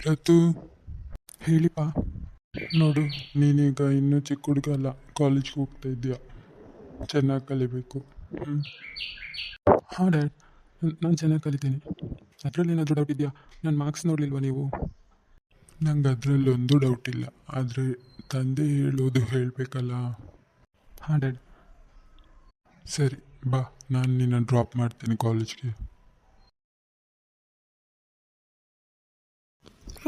ರತು, ಹೇಳಿಪ್ಪ. ನೋಡು, ನೀನೀಗ ಇನ್ನೂ ಚಿಕ್ಕ ಹುಡುಗ ಅಲ್ಲ, ಕಾಲೇಜ್ಗೆ ಹೋಗ್ತಾ ಇದೆಯಾ. ಚೆನ್ನಾಗಿ ಕಲಿಬೇಕು. ಹ್ಞೂ. ಹಾಂ ಡ್ಯಾಡ್, ನಾನು ಚೆನ್ನಾಗಿ ಕಲಿತೀನಿ. ಅದರಲ್ಲಿ ಏನಾದರೂ ಡೌಟ್ ಇದೆಯಾ? ನನ್ನ ಮಾರ್ಕ್ಸ್ ನೋಡಲಿಲ್ವಾ ನೀವು? ನಂಗೆ ಅದರಲ್ಲೊಂದು ಡೌಟ್ ಇಲ್ಲ, ಆದರೆ ತಂದೆ ಹೇಳೋದು ಹೇಳಬೇಕಲ್ಲ. ಹಾಂ ಡ್ಯಾಡ್. ಸರಿ, ಬಾ, ನಾನು ನಿನ್ನ ಡ್ರಾಪ್ ಮಾಡ್ತೀನಿ ಕಾಲೇಜ್ಗೆ.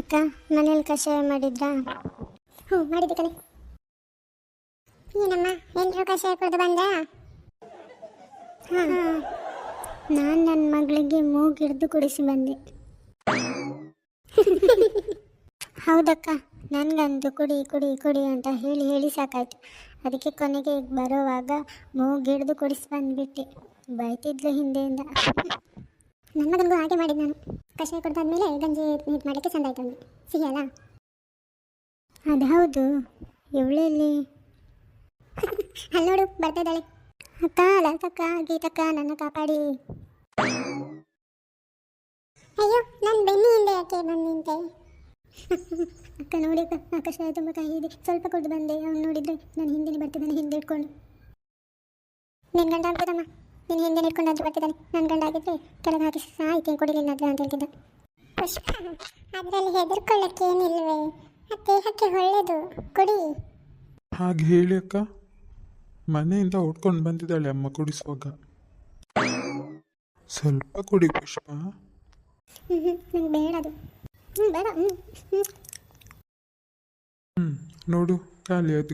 ಅಕ್ಕ, ಮನೇಲಿ ಕಷಾಯ ಮಾಡಿದ್ರಾ? ಹ್ಞೂ, ಮಾಡಿದ್ದೆ ಕಣೆ. ಏನಮ್ಮ, ಎಲ್ಲರೂ ಕಷಾಯ ಕುಡಿದು ಬಂದ್ರಾ? ಹಾಂ, ನಾನು ನನ್ನ ಮಗಳಿಗೆ ಮೂಗಿಡ್ದು ಕುಡಿಸಿ ಬಂದೆ. ಹೌದಕ್ಕ, ನನಗಂತೂ ಕುಡಿ ಕುಡಿ ಕುಡಿ ಅಂತ ಹೇಳಿ ಹೇಳಿ ಸಾಕಾಯ್ತು. ಅದಕ್ಕೆ ಕೊನೆಗೆ ಈಗ ಬರೋವಾಗ ಮೂಗಿಡ್ದು ಕುಡಿಸಿ ಬಂದುಬಿಟ್ಟೆ. ಬೈತಿದ್ಲು ಹಿಂದೆಯಿಂದ. ನನ್ನ ಮಗನಿಗೂ ಹಾಗೆ ಮಾಡಿದ್ದು ನಾನು. ಕಷಾಯ ಕುಡ್ದಾದ್ಮೇಲೆ ಗಂಜಿ ನೀರು ಮಾಡಲಿಕ್ಕೆ ಚಂದ ಆಯ್ತು ಅವನಿಗೆ. ಸಿಹಿ ಅಲ್ಲ? ಅದು ಹೌದು. ಇವಳೆಲ್ಲಿ? ಅಲ್ಲಿ ನೋಡು, ಬರ್ತಾ ಇದ್ದಾಳೆ. ಅಕ್ಕ, ಲಲಿತಕ್ಕ, ಗೀತಕ್ಕ, ನನ್ನ ಕಾಪಾಡಿ. ಅಯ್ಯೋ, ನನ್ನ ಬೆನ್ನಿ ಹಿಂದೆ ಯಾಕೆ ಬಂದು ನಿಂತೆ? ಅಕ್ಕ ನೋಡಿ ಅಕ್ಕ, ಕಷಾಯ ತುಂಬ ಕಹಿ ಇದೆ, ಸ್ವಲ್ಪ ಕುಡಿದು ಬಂದೆ. ಅವ್ನು ನೋಡಿದ್ರೆ ನಾನು ಹಿಂದೆ ಬರ್ತಿದ್ದಾನೆ, ಹಿಂದೆ ಇಟ್ಕೊಂಡು. ನಿನ್ನ ಗಂಡ ಆಗ್ಬೋದಮ್ಮ, ನೀನು ಹಿಂದೆ ಇಟ್ಕೊಂಡಾದ್ರೂ ಬರ್ತಿದ್ದಾನೆ. ನನ್ನ ಗಂಡ ಆಗಿದ್ರೆ ಕೆಳಗೆ ಹಾಕಿ ಸಾಯ್ತೀನಿ ಕುಡಿಲಿಲ್ಲ ಅಂತ ಹೇಳ್ತಿದ್ದ. ಪುಷ್ಪ, ಅದರಲ್ಲಿ ಹೆದರ್ಕೊಳ್ಳೋಕ್ಕೆ ಏನಿಲ್ವೇ? ದೇಹಕ್ಕೆ ಒಳ್ಳೆಯದು, ಕುಡಿ. ಹಾಗೆ ಹೇಳಿ ಅಕ್ಕ. ಮನೆಯಿಂದ ಓಡ್ಕೊಂಡು ಬಂದಿದ್ದಾಳೆ ಅಮ್ಮ ಕುಡಿಸುವಾಗ. ಸ್ವಲ್ಪ ಕುಡಿ ಪುಷ್ಪ. ನಂಗೆ ಬೇಡ ಅದು. ಬೇಡ. ನೋಡು, ಖಾಲಿ ಆಯಿತು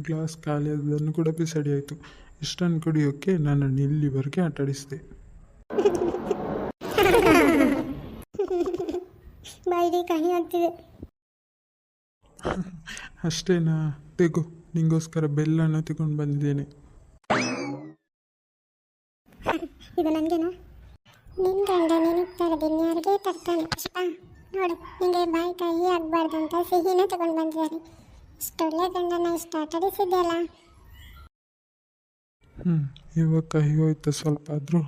ಗ್ಲಾಸ್ ಖಾಲಿ ಆದದನ್ನು ಕೂಡ ಬಿಸಾಡಿ ಆಯಿತು. ಇಷ್ಟನ್ನು ಕುಡಿಯೋಕ್ಕೆ ನನ್ನನ್ನು ಇಲ್ಲಿವರೆಗೆ ಆಟಾಡಿಸಿದೆ. ಬಾಯಿಗೆ ಕಹಿ ಆಗ್ತಿದೆ. ಅಷ್ಟೇನಾ? ತೆಗೋ, ನಿಂಗೋಸ್ಕರ ಬೆಲ್ಲನ ತಗೊಂಡು ಬಂದಿದ್ದೇನೆ. ಇದು ನನಗೇನಾ? ನಿನ್ನ ಗಂಡ ನಿನಗೆ ತರದೆ ಇನ್ಯಾರಿಗೆ ತರ್ತಾನೆ ಪುಷ್ಪ? ನೋಡು, ನಿಮಗೆ ಬಾಯಿ ಕಹಿ ಆಗಬಾರ್ದು ಅಂತ ಸಿಹಿನ ತಗೊಂಡು ಬಂದಿದ್ದಾರೆ. ಇಷ್ಟೊಳ್ಳೆ ಗಂಡನ ಇಷ್ಟ ಆಟಾಡಿಸಿದೆಯಲ್ಲ. ಇವಾಗ ಕಹಿ ಹೋಯ್ತು ಸ್ವಲ್ಪ ಆದರೂ.